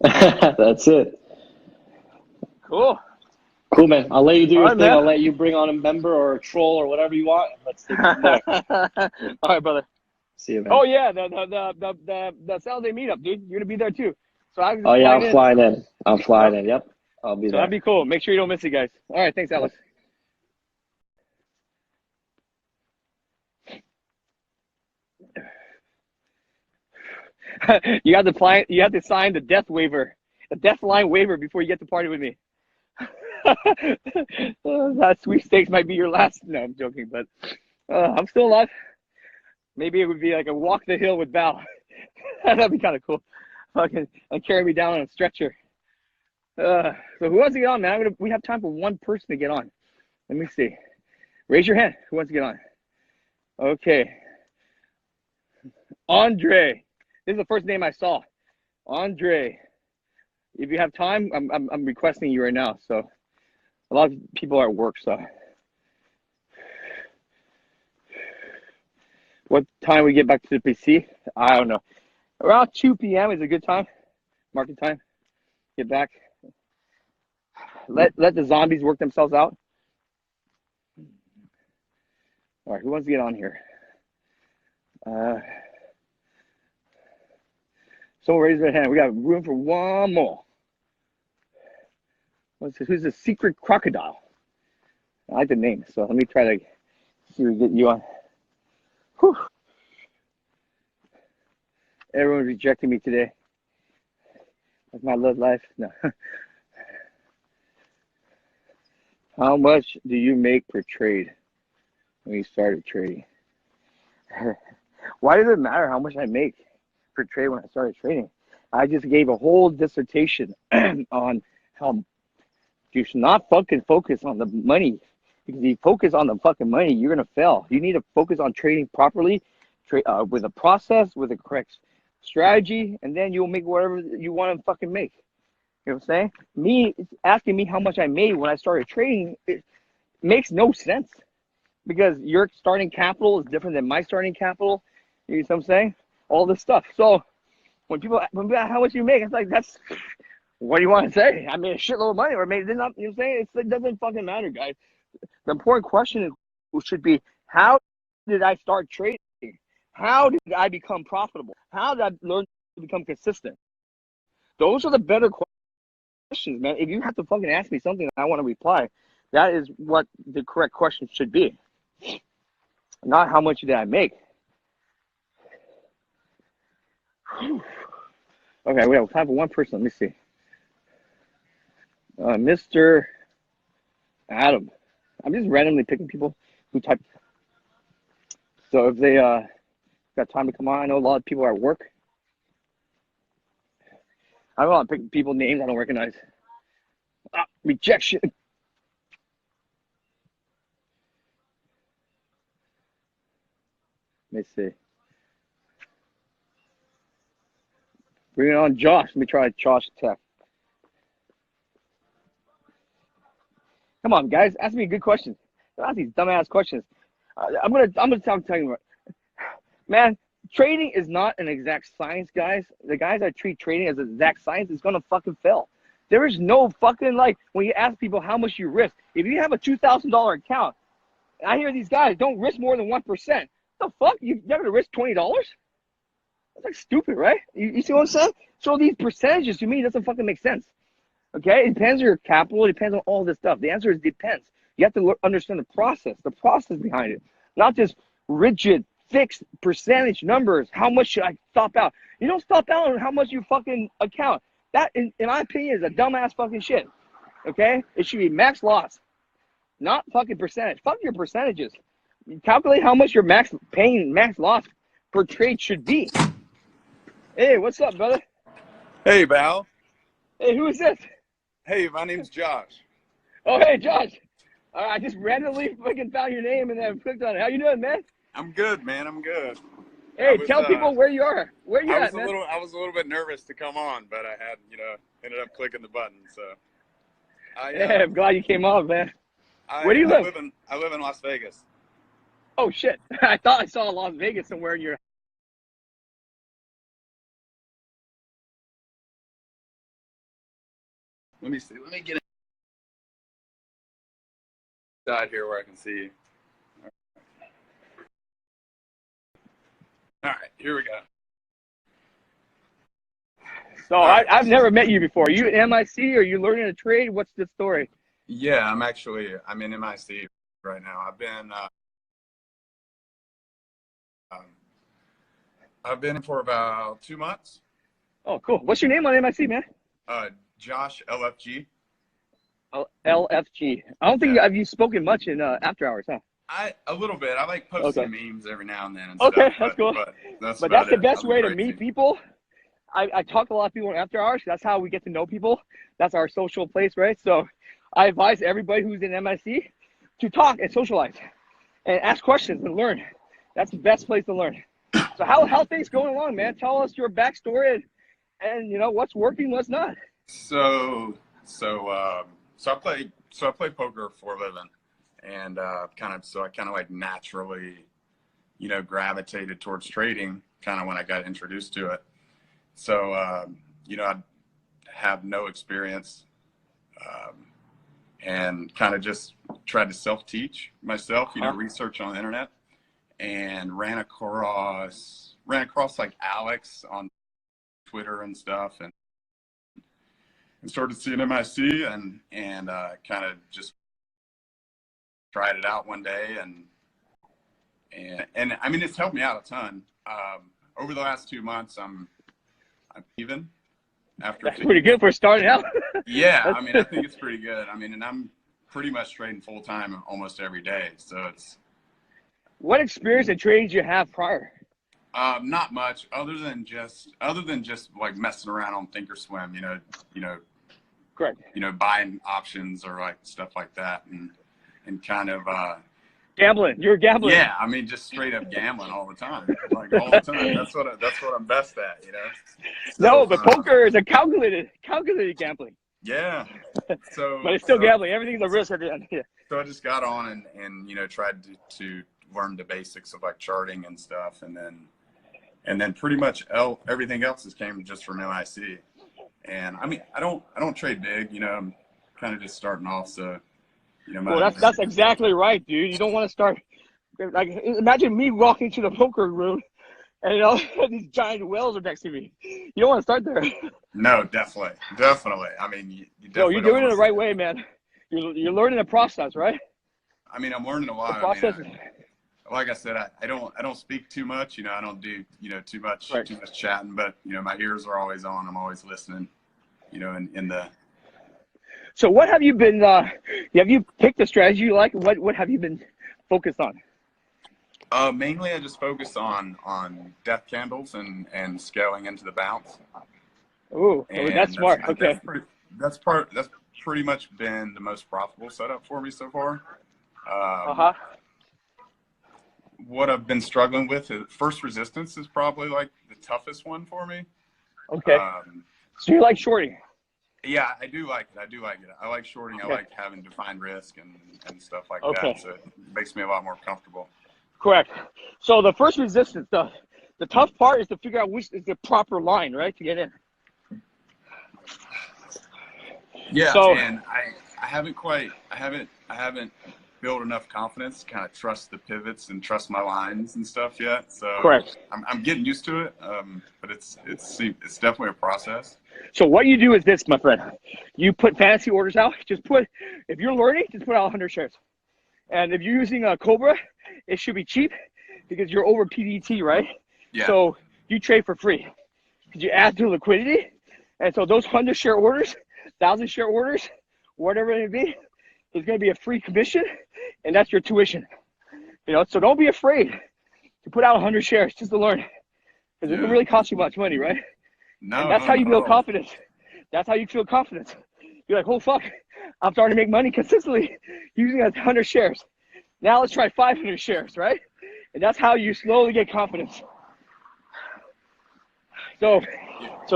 That's it. Cool, man. I'll let you do your thing. Man. I'll let you bring on a member or a troll or whatever you want. Let's take it from there. All right, brother. See you, man. Oh yeah, the Saturday meetup, dude. You're gonna be there too. So I'm flying in. I'm flying in. Yep, I'll be there. That'd be cool. Make sure you don't miss it, guys. All right, thanks, Alex. You have to sign the death waiver, the death line waiver before you get to party with me. That sweepstakes might be your last. No, I'm joking, but I'm still alive. Maybe it would be like a walk the hill with Bao. That'd be kind of cool. Fucking and carry me down on a stretcher. So who wants to get on, man? We have time for one person to get on. Let me see. Raise your hand. Who wants to get on? Okay. Andre. This is the first name I saw. Andre. If you have time, I'm requesting you right now. So a lot of people are at work, so. What time we get back to the PC? I don't know. Around 2 p.m. is a good time. Market time. Get back. Let the zombies work themselves out. All right, who wants to get on here? Someone raise their hand. We got room for one more. Who's the secret crocodile? I like the name, so let me try to see if we get you on. Whew. Everyone's rejecting me today. That's my love life. No. How much do you make per trade when you started trading? Why does it matter how much I make per trade when I started trading? I just gave a whole dissertation on how you should not fucking focus on the money. Because if you focus on the fucking money, you're going to fail. You need to focus on trading properly, with a process, with a correct strategy, and then you'll make whatever you want to fucking make. You know what I'm saying? Me asking me how much I made when I started trading, it makes no sense because your starting capital is different than my starting capital. You know what I'm saying? All this stuff. So when people ask how much you make, it's like, that's what do you want to say? I made a shitload of money, or maybe not. You know what I'm saying? It doesn't fucking matter, guys. The important question should be, how did I start trading? How did I become profitable? How did I learn to become consistent? Those are the better questions, man. If you have to fucking ask me something and I want to reply, that is what the correct question should be. Not how much did I make. Okay, we have time for one person. Let me see. Mr. Adam. I'm just randomly picking people who type. So if they got time to come on, I know a lot of people are at work. I don't want to pick people's names I don't recognize. Rejection. Let me see. Bring it on, Josh. Let me try Josh Tech. Come on, guys. Ask me a good question. Don't ask these dumbass questions. I'm gonna tell you, man. Trading is not an exact science, guys. The guys that treat trading as an exact science is gonna fucking fail. There is no fucking, like, when you ask people how much you risk. If you have a $2,000 account, and I hear these guys don't risk more than 1%. The fuck? You're gonna risk $20? That's like stupid, right? You see what I'm saying? So these percentages to me doesn't fucking make sense. Okay, it depends on your capital. It depends on all this stuff. The answer is depends. You have to understand the process behind it, not just rigid, fixed percentage numbers. How much should I stop out? You don't stop out on how much you fucking account. That, in my opinion, is a dumbass fucking shit. Okay, it should be max loss, not fucking percentage. Fuck your percentages. You calculate how much your max loss per trade should be. Hey, what's up, brother? Hey, Val. Hey, who is this? Hey, my name's Josh. Oh, hey, Josh. I just randomly fucking found your name and then clicked on it. How you doing, man? I'm good, man. I'm good. Hey, tell people where you are. Where you at, man? I was a little bit nervous to come on, but I had, ended up clicking the button. So, I'm glad you came on, man. Where do you live? I live in Las Vegas. Oh shit! I thought I saw Las Vegas somewhere in your. Let me see. Let me get inside here where I can see. All right, here we go. So I've never met you before. Are you at MIC? Are you learning to trade? What's the story? Yeah, I'm in MIC right now. I've been in for about 2 months. Oh, cool. What's your name on MIC, man? Josh LFG. LFG. I don't think you've spoken much in after hours, huh? A little bit. I like posting memes every now and then. And okay, stuff, that's cool. But that's the best way to meet people. I talk to a lot of people in after hours. That's how we get to know people. That's our social place, right? So I advise everybody who's in MIC to talk and socialize and ask questions and learn. That's the best place to learn. So how things going along, man? Tell us your backstory and what's working, what's not. So I play poker for a living, and I kind of like naturally, gravitated towards trading kind of when I got introduced to it. So I have no experience, and kind of just tried to self-teach myself, research on the internet, and ran across like Alex on Twitter and stuff, and started seeing MIC and kind of just tried it out one day, and I mean, it's helped me out a ton. Over the last 2 months, I'm even after. That's pretty good for starting out. Yeah, I mean, I think it's pretty good. I mean, and I'm pretty much trading full time almost every day. So it's What experience and trades you have prior? not much other than just like messing around on Thinkorswim, Correct. buying options or like stuff like that, and kind of Gambling. You're gambling. yeah, I mean just straight up gambling all the time, like all the time. That's what I'm best at, So, No, but poker is a calculated gambling. Yeah. So, But it's still gambling. Everything's a risk at the end. Yeah. So I just got on and tried to learn the basics of like charting and stuff, and then pretty much everything else has came just from MIC. And I mean, I don't trade big, I'm kind of just starting off, so Well, that's exactly right, dude. You don't want to start like, imagine me walking to the poker room and these giant whales are next to me. You don't want to start there. No, definitely. I mean, you definitely. No, you're doing it the right way, man. You're learning the process, right? I mean, I'm learning a lot. The process. Like I said, I don't speak too much. I don't do too much chatting. But my ears are always on. I'm always listening. In the. So what have you been? Have you picked a strategy you like? What have you been focused on? Mainly, I just focus on death candles and scaling into the bounce. Ooh, that's smart. Okay. That's pretty much been the most profitable setup for me so far. What I've been struggling with is first resistance is probably like the toughest one for me. Okay. So you like shorting? Yeah, I do like it. I like shorting. Okay. I like having defined risk and stuff like that. So it makes me a lot more comfortable. Correct. So the first resistance, the tough part is to figure out which is the proper line, right, to get in. Yeah, so, and I haven't built enough confidence to kind of trust the pivots and trust my lines and stuff yet. So correct. I'm getting used to it, but it's definitely a process. So what you do is this, my friend. You put fantasy orders out. If you're learning, just put out 100 shares. And if you're using a Cobra, it should be cheap because you're over PDT, right? Yeah. So you trade for free because you add to liquidity. And so those 100 share orders, 1,000 share orders, whatever it may be, is going to be a free commission, and that's your tuition. So don't be afraid to put out 100 shares just to learn, because it doesn't really cost you much money, right? No. And that's how you build confidence. That's how you feel confidence. You're like, oh fuck, I'm starting to make money consistently using 100 shares. Now let's try 500 shares, right? And that's how you slowly get confidence. So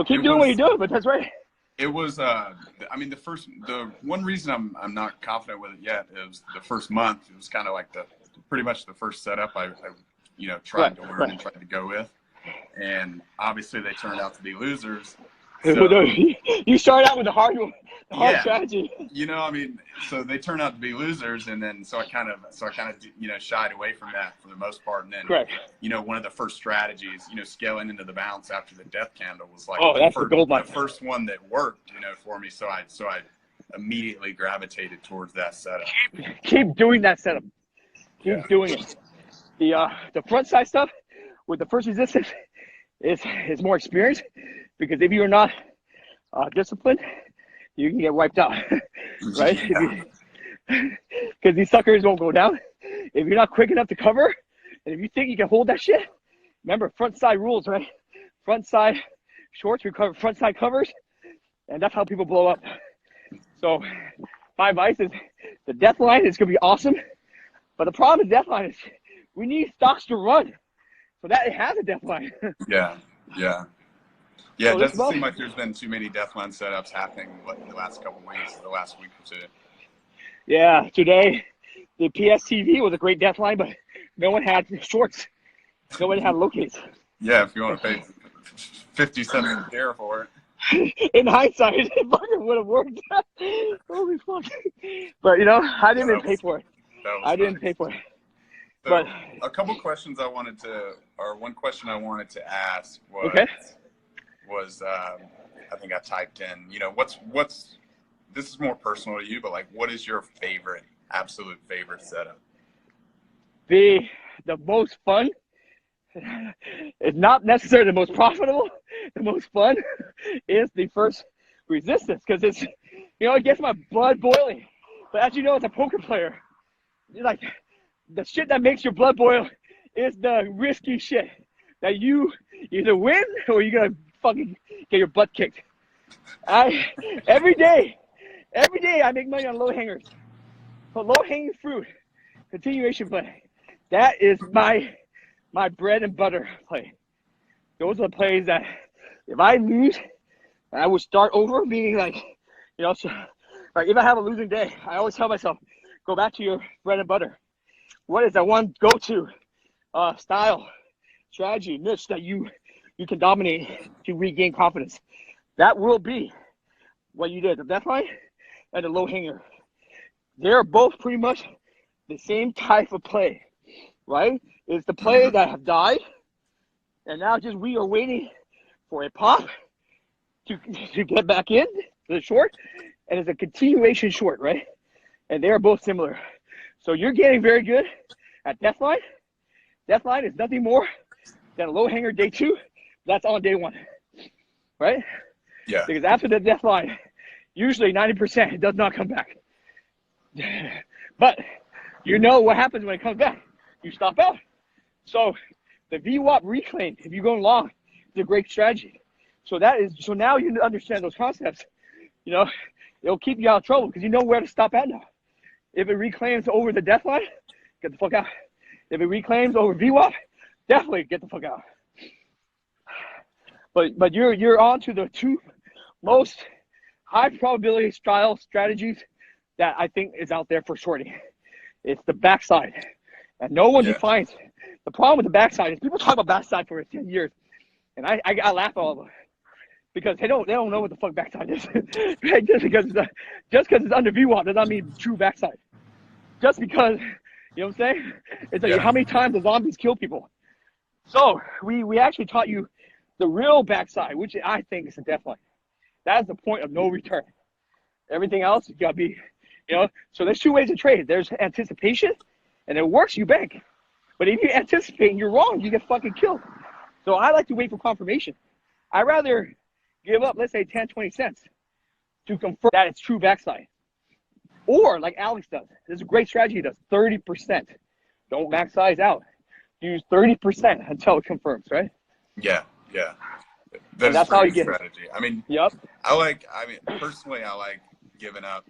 keep doing what you're doing, but that's right. It was, I mean, the one reason I'm not confident with it yet is the first month. It was kind of like pretty much the first setup I tried to learn and tried to go with. And obviously they turned out to be losers. So, you started out with the hard strategy. I mean, so they turned out to be losers, and then so I kind of shied away from that for the most part. And then correct. One of the first strategies, scaling into the bounce after the death candle was like the first one that worked, for me. So I immediately gravitated towards that setup. Keep doing that setup. Keep doing it. The front side stuff with the first resistance is more experience, because if you're not disciplined, you can get wiped out, right? Because these suckers won't go down. If you're not quick enough to cover, and if you think you can hold that shit, remember front side rules, right? Front side shorts recover, front side covers, and that's how people blow up. So my advice is the death line is going to be awesome, but the problem with death line is we need stocks to run, so that it has a death line. Yeah. It doesn't seem like there's been too many deathline setups happening in the last couple of weeks, the last week or two. Yeah, today the PSTV was a great deathline, but no one had shorts. No one had locates. Yeah, if you want to pay 50 cents a share for it. In hindsight, it fucking would have worked. Holy fuck. But, I didn't even pay for it. I didn't pay for it. So, but a couple questions one question I wanted to ask was, I think I typed in, what's this is more personal to you, but like, what is your absolute favorite setup? The most fun. It's not necessarily the most profitable. The most fun is the first resistance, because it's, it gets my blood boiling. But as you know, as a poker player, you're like, the shit that makes your blood boil is the risky shit that you either win or you're gonna fucking get your butt kicked. Every day I make money on low hangers. So low hanging fruit, continuation play. That is my bread and butter play. Those are the plays that if I lose, I would start over, meaning like, you know, so, like if I have a losing day, I always tell myself, go back to your bread and butter. What is that one go-to style, strategy, niche that you can dominate to regain confidence? That will be what you did. The death line and the low hanger. They're both pretty much the same type of play, right? It's the play that have died, and now just we are waiting for a pop to get back in to the short, and it's a continuation short, right? And they are both similar. So you're getting very good at death line. Death line is nothing more than a low hanger day 2. That's on day 1, right? Yeah. Because after the death line, usually 90% it does not come back. But you know what happens when it comes back. You stop out. So the VWAP reclaim, if you're going long, is a great strategy. So now you understand those concepts. You know, it'll keep you out of trouble because you know where to stop at now. If it reclaims over the death line, get the fuck out. If it reclaims over VWAP, definitely get the fuck out. But you're on to the 2 most high probability style strategies that I think is out there for shorting. It's the backside. And no one defines. The problem with the backside is people talk about backside for 10 years. And I laugh at all of them. Because they don't know what the fuck backside is. Right? Just because it's under VWAP does not mean true backside. Just because, you know what I'm saying? It's like how many times the zombies kill people. So we actually taught you the real backside, which I think is a death line. That's the point of no return. Everything else, you gotta be, you know. So there's 2 ways to trade. There's anticipation, and it works, you bank. But if you anticipate and you're wrong, you get fucking killed. So I like to wait for confirmation. I'd rather give up, let's say 10, 20 cents to confirm that it's true backside. Or like Alex does, this is a great strategy he does, 30%. Don't max size out. Use 30% until it confirms, right? Yeah. That's how you get strategy. I mean, personally, I like giving up,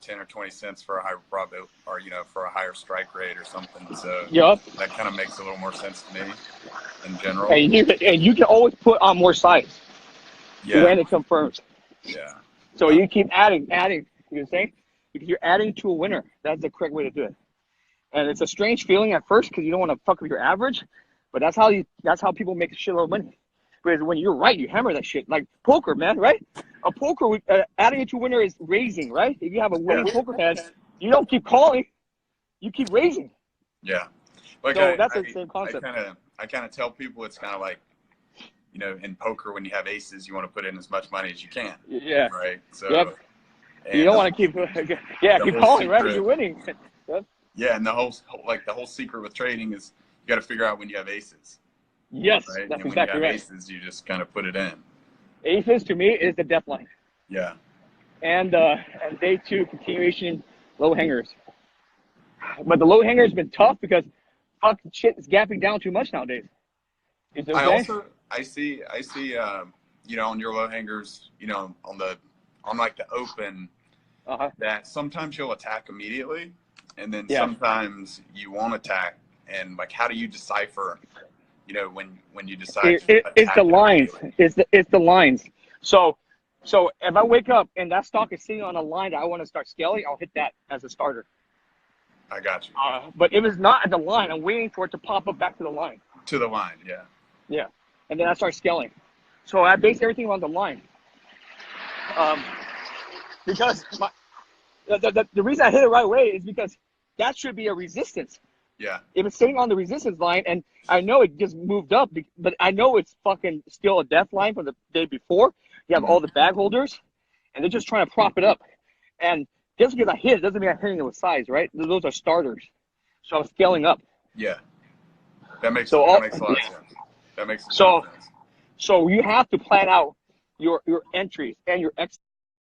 10 or 20 cents for a higher probability or, for a higher strike rate or something. So that kind of makes a little more sense to me in general. And you can always put on more size when it confirms. Yeah. So you keep adding, you can say, because you're adding to a winner. That's the correct way to do it. And it's a strange feeling at first because you don't want to fuck with your average, but that's how people make a shitload of money. Because when you're right, you hammer that shit. Like poker, man, right? A poker, adding it to a winner is raising, right? If you have a winning poker hand, you don't keep calling, you keep raising. Yeah. That's the same concept. I kind of tell people it's kind of like, in poker, when you have aces, you want to put in as much money as you can. Yeah. Right. So. You don't want to keep calling, right? You're winning. Yeah, and the whole secret with trading is you got to figure out when you have aces. Yes, right? that's and exactly when you right. have aces, you just kind of put it in. Aces to me is the death line. Yeah. And day 2 continuation low hangers. But the low hanger has been tough because fucking shit is gapping down too much nowadays. I see on your low hangers, on like the open, that sometimes you'll attack immediately, and then sometimes you won't attack. And like, how do you decipher, when you decide it's the lines. It's the lines. So if I wake up and that stock is sitting on a line that I want to start scaling, I'll hit that as a starter. I got you. But if it's not at the line, I'm waiting for it to pop up back to the line. To the line, yeah. Yeah, and then I start scaling. So I base everything on the line. Because the reason I hit it right away is because that should be a resistance. Yeah. If it's sitting on the resistance line, and I know it just moved up, but I know it's fucking still a death line from the day before. You have all the bag holders, and they're just trying to prop it up. And just because I hit it doesn't mean I'm hitting it with size, right? Those are starters. So I'm scaling up. Yeah. That makes a lot of sense. That makes a lot of sense. So you have to plan out your entries and your exits.